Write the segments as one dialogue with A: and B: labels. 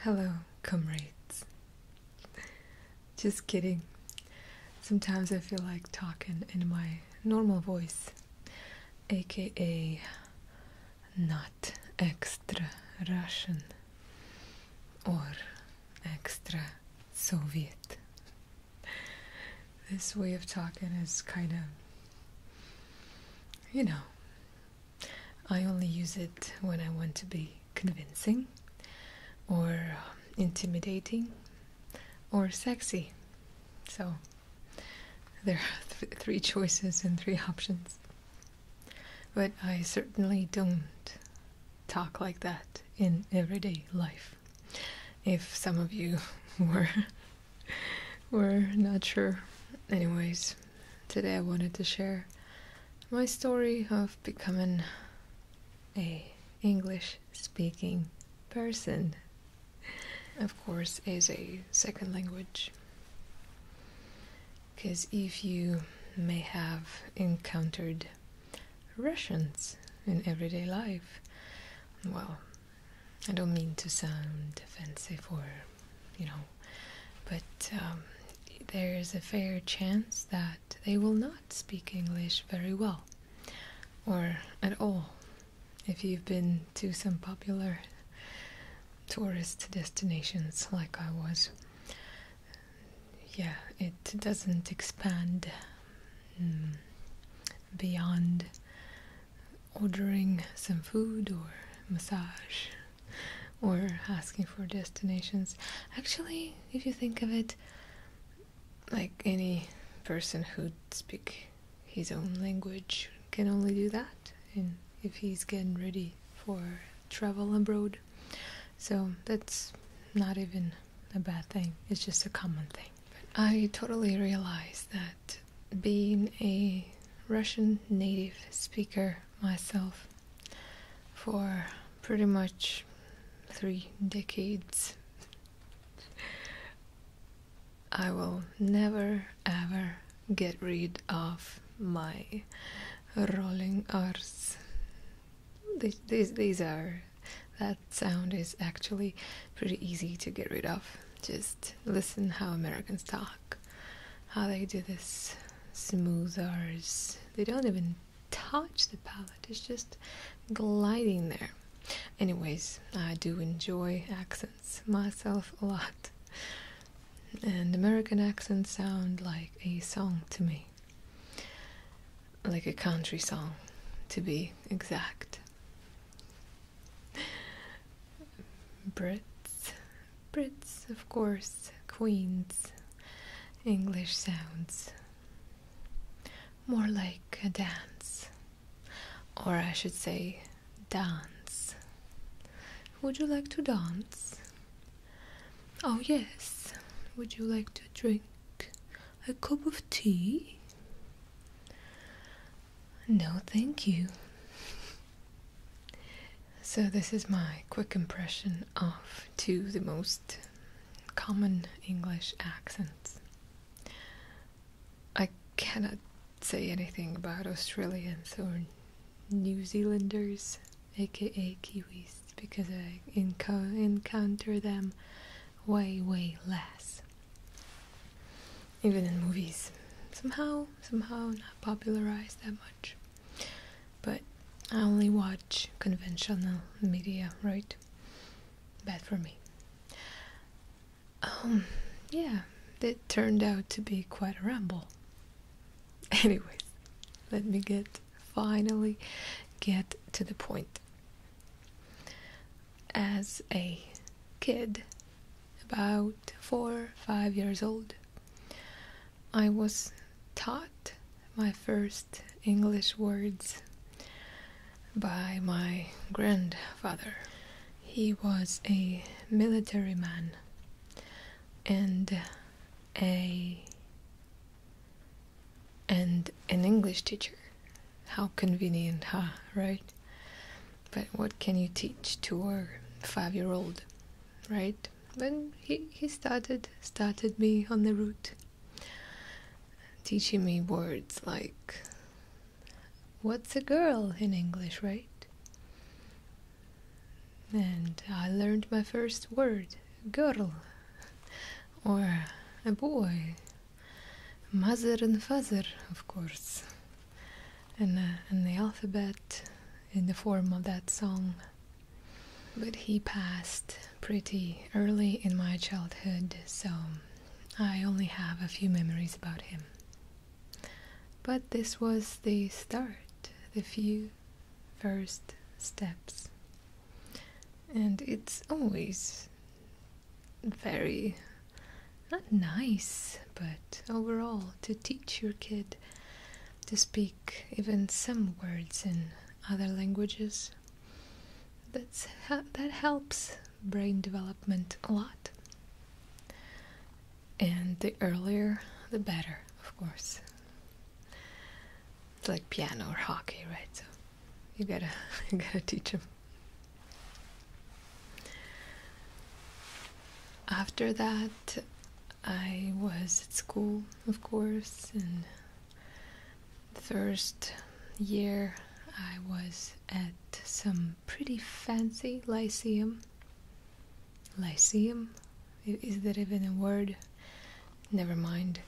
A: Hello, comrades. Just kidding. Sometimes I feel like talking in my normal voice, aka not extra Russian or extra Soviet. This way of talking is kind of, I only use it when I want to be convincing or intimidating or sexy. So there are three choices and three options. But I certainly don't talk like that in everyday life. If some of you were not sure. Anyways, today I wanted to share my story of becoming a English speaking person. Of course, as a second language. Because if you may have encountered Russians in everyday life, well, I don't mean to sound offensive or, but there is a fair chance that they will not speak English very well, or at all. If you've been to some popular tourist destinations like I was, it doesn't expand beyond ordering some food or massage or asking for destinations. Actually, if you think of it, like any person who speaks his own language can only do that, and if he's getting ready for travel abroad. So that's not even a bad thing, it's just a common thing. But I totally realize that being a Russian native speaker myself for pretty much 3 decades, I will never ever get rid of my rolling R's. These are, that sound is actually pretty easy to get rid of. Just listen how Americans talk, how they do this smooth R's. They don't even touch the palate, it's just gliding there. Anyways, I do enjoy accents myself a lot, and American accents sound like a song to me, like a country song to be exact. Brits, of course, Queens, English sounds more like a dance, or I should say dance. Would you like to dance? Oh yes. Would you like to drink a cup of tea? No, thank you. So this is my quick impression of 2 of the most common English accents. I cannot say anything about Australians or New Zealanders, aka Kiwis, because I encounter them way less. Even in movies, somehow not popularized that much. But I only watch conventional media, right? Bad for me. It turned out to be quite a ramble. Anyways, let me finally get to the point. As a kid, about 4 or 5 years old, I was taught my first English words by my grandfather. He was a military man and an English teacher. How convenient, huh? Right? But what can you teach to a 5-year-old, right? But he started me on the route, teaching me words like, what's a girl in English, right? And I learned my first word, girl, or a boy, mother and father, of course, and the alphabet in the form of that song. But he passed pretty early in my childhood, so I only have a few memories about him. But this was the start, the few first steps. And it's always very, not nice, but overall, to teach your kid to speak even some words in other languages. That helps brain development a lot. And the earlier, the better, of course. It's like piano or hockey, right? So you gotta teach them. After that, I was at school, of course, and the first year I was at some pretty fancy lyceum. Lyceum? Is that even a word? Never mind.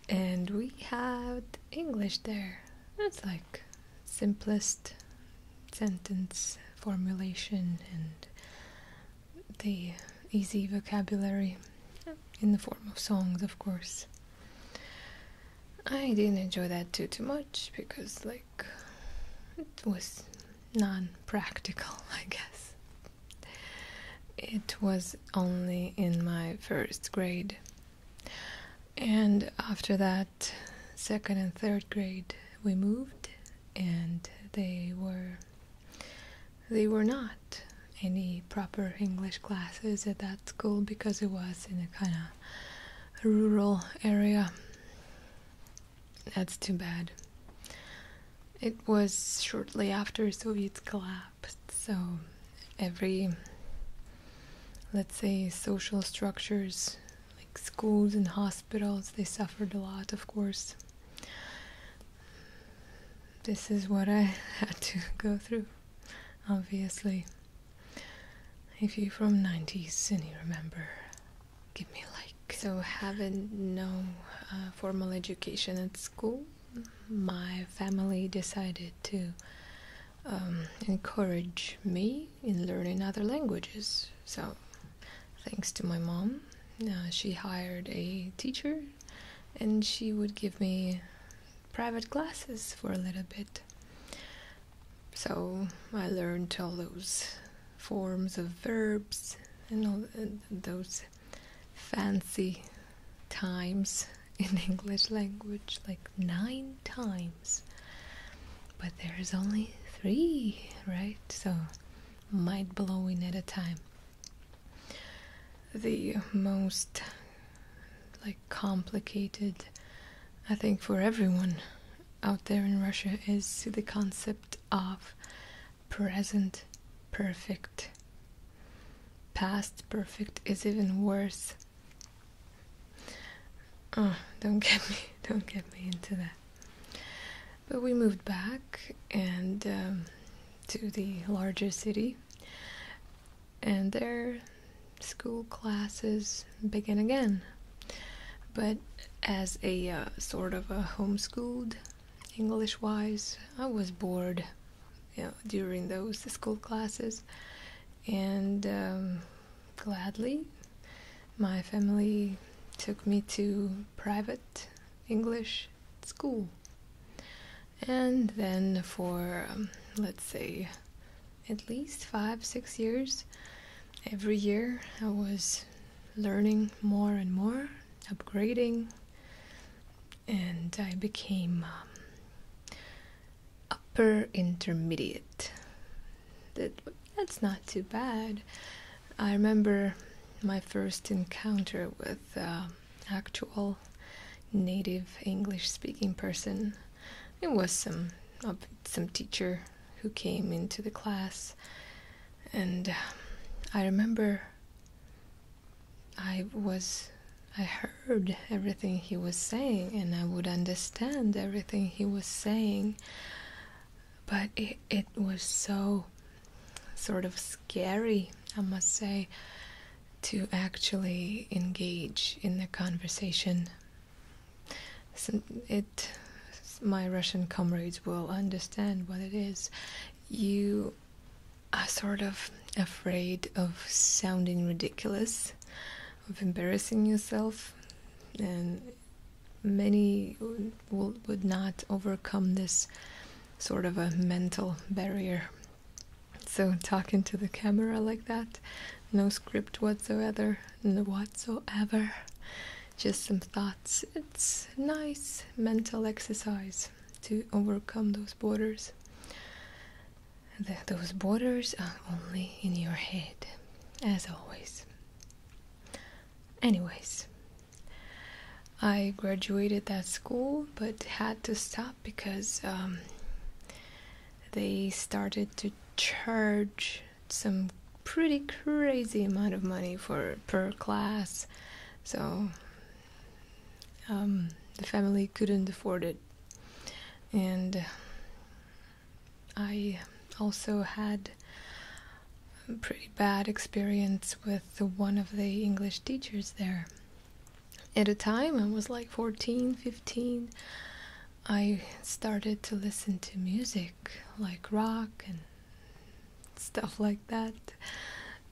A: And we had English there. It's like simplest sentence formulation and the easy vocabulary in the form of songs, of course. I didn't enjoy that too much because like it was non-practical, I guess. It was only in my first grade, and after that, second and third grade, we moved, and they were not any proper English classes at that school because it was in a kind of rural area. That's too bad. It was shortly after Soviet collapsed, so every, let's say, social structures like schools and hospitals, they suffered a lot, of course. This is what I had to go through, obviously. If you're from 90s and you remember, give me a like. So having no formal education at school, my family decided to encourage me in learning other languages. So thanks to my mom, she hired a teacher and she would give me private classes for a little bit. So I learned all those forms of verbs and all those fancy times in English language, like 9 times. But there's only 3, right? So mind-blowing at a time. The most complicated, I think, for everyone out there in Russia is the concept of present perfect. Past perfect is even worse. Oh, don't get me into that. But we moved back and to the larger city, and their school classes began again. But as a sort of a homeschooled, English-wise, I was bored, during those school classes, and gladly, my family took me to private English school. And then for, let's say, at least 5-6 years, every year I was learning more and more, upgrading, and I became upper intermediate. That's not too bad. I remember my first encounter with actual native English-speaking person. It was some teacher who came into the class, and I remember I heard everything he was saying, and I would understand everything he was saying, but it was so sort of scary, I must say, to actually engage in the conversation. So my Russian comrades will understand what it is. You are sort of afraid of sounding ridiculous, of embarrassing yourself, and many would not overcome this sort of a mental barrier. So talking to the camera like that, no script whatsoever, just some thoughts. It's a nice mental exercise to overcome those borders. Those borders are only in your head, as always. Anyways, I graduated that school but had to stop because they started to charge some pretty crazy amount of money per class, so the family couldn't afford it. And I also had a pretty bad experience with one of the English teachers there. At a time, I was like 14, 15. I started to listen to music like rock and stuff like that,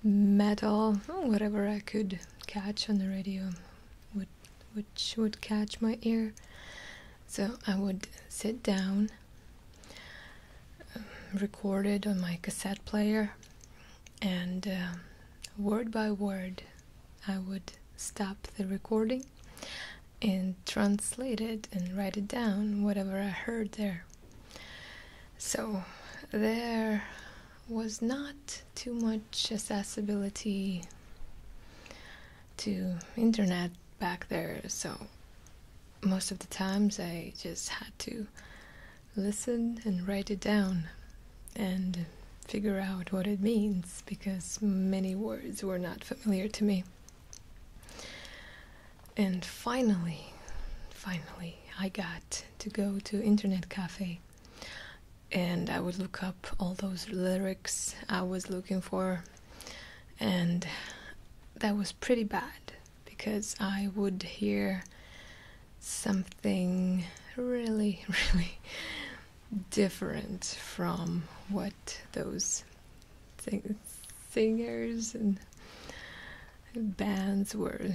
A: metal, whatever I could catch on the radio, which would catch my ear. So I would sit down, record it on my cassette player, and word by word I would stop the recording and translate it and write it down, whatever I heard there. So there was not too much accessibility to internet back there, so most of the times I just had to listen and write it down and figure out what it means, because many words were not familiar to me. And finally, I got to go to internet cafe, and I would look up all those lyrics I was looking for, and that was pretty bad, because I would hear something really, really different from what those singers and bands were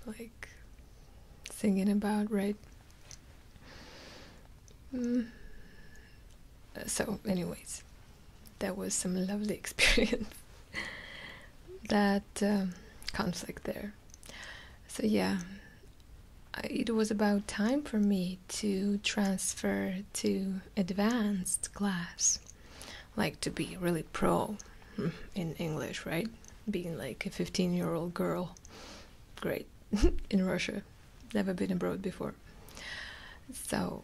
A: like singing about, right? So anyways, that was some lovely experience, that conflict there. So yeah, it was about time for me to transfer to advanced class, like to be really pro in English, right? Being like a 15-year-old girl, great, in Russia, never been abroad before. So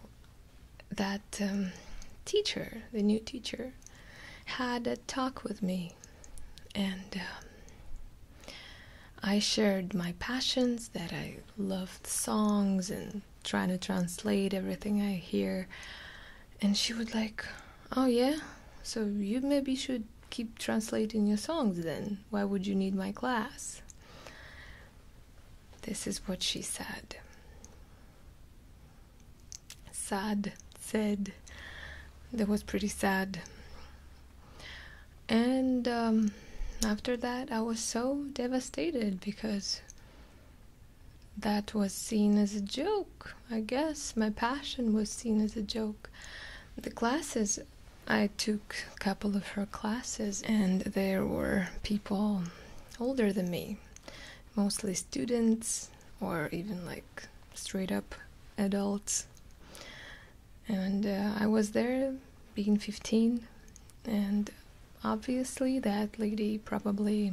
A: that teacher, the new teacher, had a talk with me, and I shared my passions, that I loved songs and trying to translate everything I hear. And she would like, oh yeah, so you maybe should keep translating your songs then. Why would you need my class? This is what she said. Said. That was pretty sad. And after that, I was so devastated, because that was seen as a joke, I guess. My passion was seen as a joke. The classes, I took a couple of her classes, and there were people older than me, mostly students, or even like straight up adults. And I was there being 15, and obviously that lady probably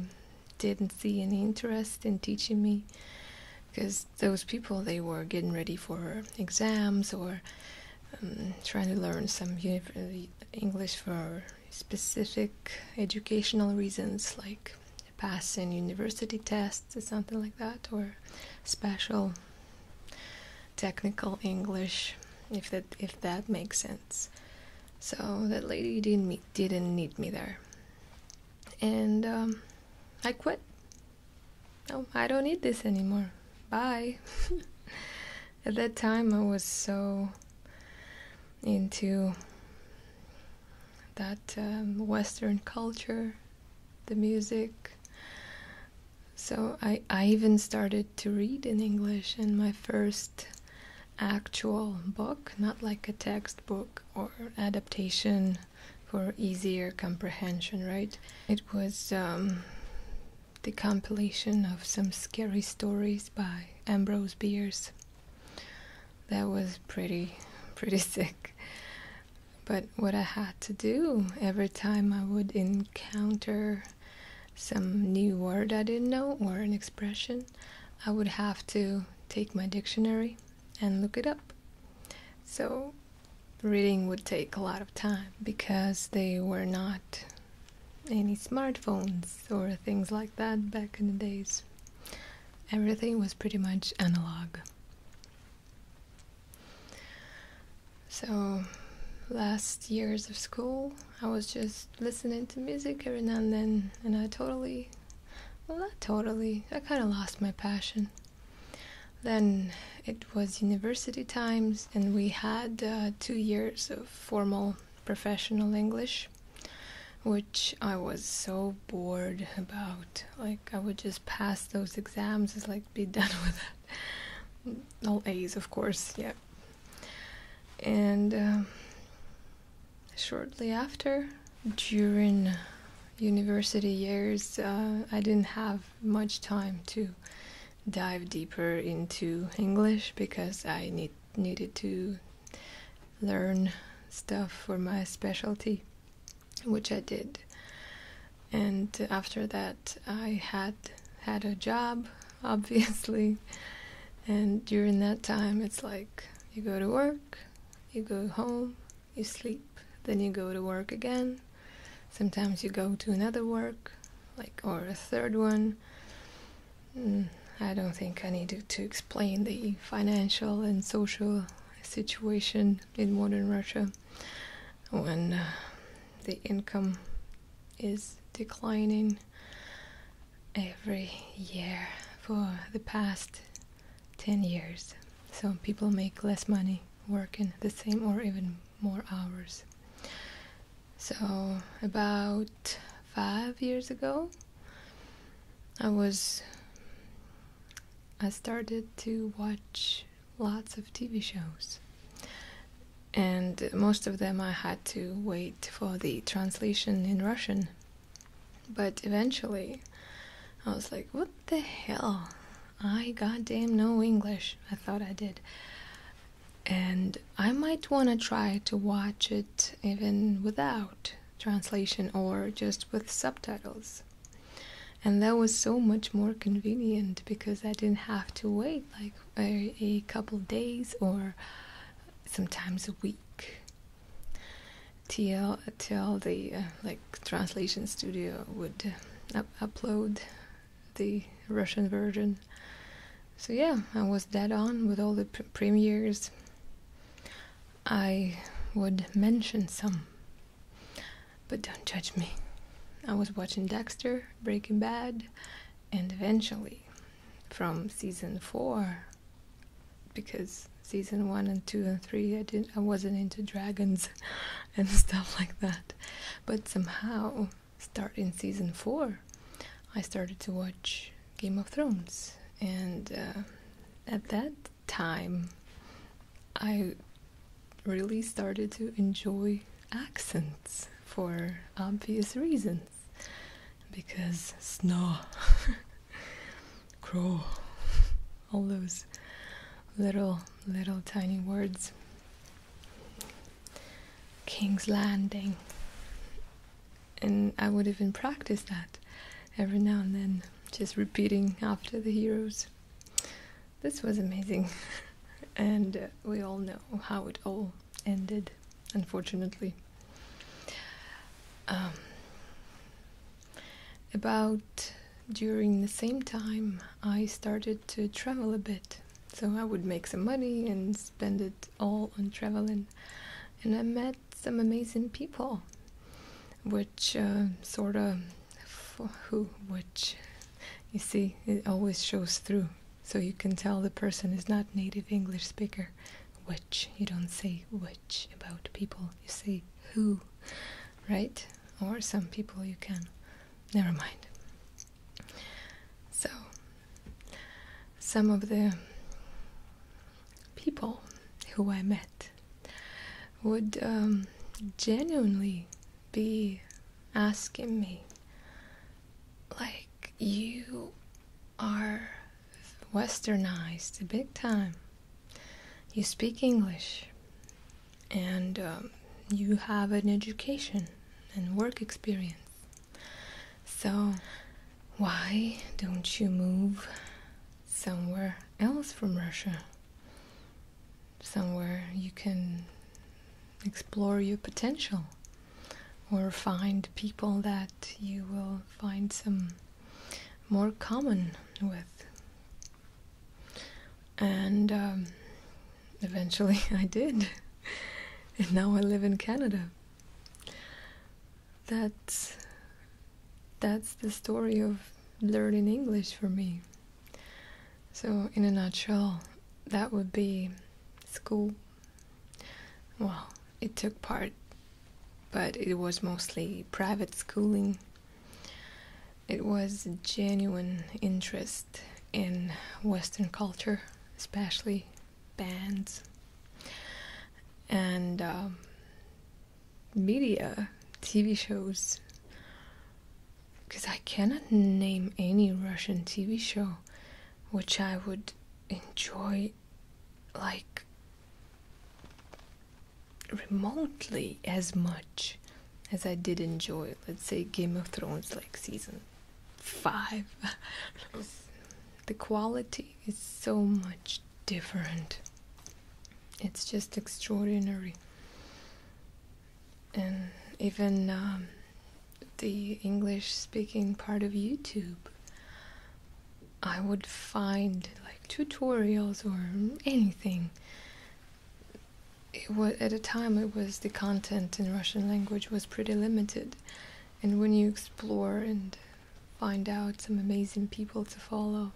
A: didn't see any interest in teaching me, because those people, they were getting ready for exams, or trying to learn some English for specific educational reasons, like passing university tests or something like that, or special technical English, if that makes sense. So that lady didn't need me there, and I quit. oh, I don't need this anymore. Bye. At that time, I was so into that Western culture, the music. So I even started to read in English, and my first actual book, not like a textbook or adaptation for easier comprehension, right? It was the compilation of some scary stories by Ambrose Bierce. That was pretty sick. But what I had to do every time I would encounter some new word I didn't know or an expression, I would have to take my dictionary and look it up. So reading would take a lot of time because they were not any smartphones or things like that back in the days. Everything was pretty much analog. So last years of school, I was just listening to music every now and then, and I kind of lost my passion. Then it was university times, and we had 2 years of formal professional English, which I was so bored about. Like, I would just pass those exams, just like be done with it. All A's, of course, yeah. And shortly after, during university years, I didn't have much time to dive deeper into English because I needed to learn stuff for my specialty, which I did. And after that, I had a job, obviously, and during that time, it's like you go to work, you go home, you sleep, then you go to work again. Sometimes you go to another work, or a third one. I don't think I need to explain the financial and social situation in modern Russia when the income is declining every year for the past 10 years. So people make less money working the same or even more hours. So about 5 years ago, I started to watch lots of TV shows, and most of them I had to wait for the translation in Russian. But eventually I was like, what the hell? I goddamn know English. I thought I did. And I might want to try to watch it even without translation or just with subtitles. And that was so much more convenient because I didn't have to wait like a couple days or sometimes a week till the translation studio would upload the Russian version. So yeah, I was dead on with all the premieres. I would mention some, but don't judge me. I was watching Dexter, Breaking Bad, and eventually from season 4, because season 1 and 2 and 3 I wasn't into dragons and stuff like that. But somehow, starting season 4, I started to watch Game of Thrones, and at that time I really started to enjoy accents for obvious reasons, because snow, crow, all those little tiny words, King's Landing, and I would even practice that every now and then, just repeating after the heroes. This was amazing. And we all know how it all ended, unfortunately. About during the same time, I started to travel a bit. So I would make some money and spend it all on traveling. And I met some amazing people, which You see, it always shows through. So you can tell the person is not native English speaker. Which, you don't say which about people, you say who, right? Or some people you can. Never mind. So, some of the people who I met would genuinely be asking me, like, you are westernized big time. You speak English and you have an education and work experience. So why don't you move somewhere else from Russia? Somewhere you can explore your potential or find people that you will find some more common with. And eventually I did. And now I live in Canada. That's the story of learning English for me. So in a nutshell, that would be school. Well, it took part, but it was mostly private schooling. It was genuine interest in Western culture, especially bands and media, TV shows, because I cannot name any Russian TV show which I would enjoy like remotely as much as I did enjoy, let's say, Game of Thrones, like season 5. The quality is so much different. It's just extraordinary. And even the English-speaking part of YouTube, I would find like tutorials or anything. It was, at a time, it was the content in Russian language was pretty limited, and when you explore and find out some amazing people to follow,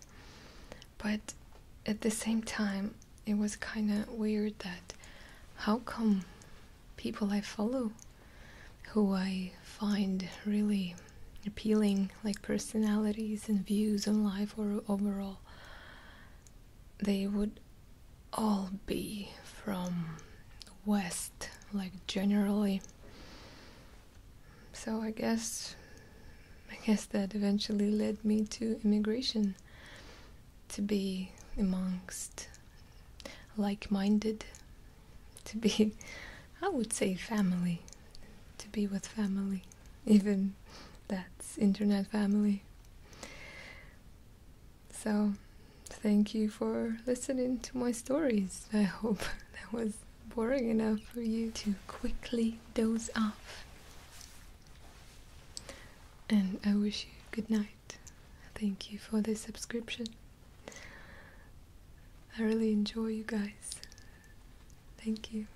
A: but at the same time, it was kind of weird that how come people I follow, who I find really appealing, like personalities and views on life or overall, they would all be from West, like generally. So I guess that eventually led me to immigration, to be amongst like-minded, to be, I would say, family, to be with family, even that's internet family. So thank you for listening to my stories. I hope that was boring enough for you to quickly doze off. And I wish you good night. Thank you for the subscription. I really enjoy you guys. Thank you.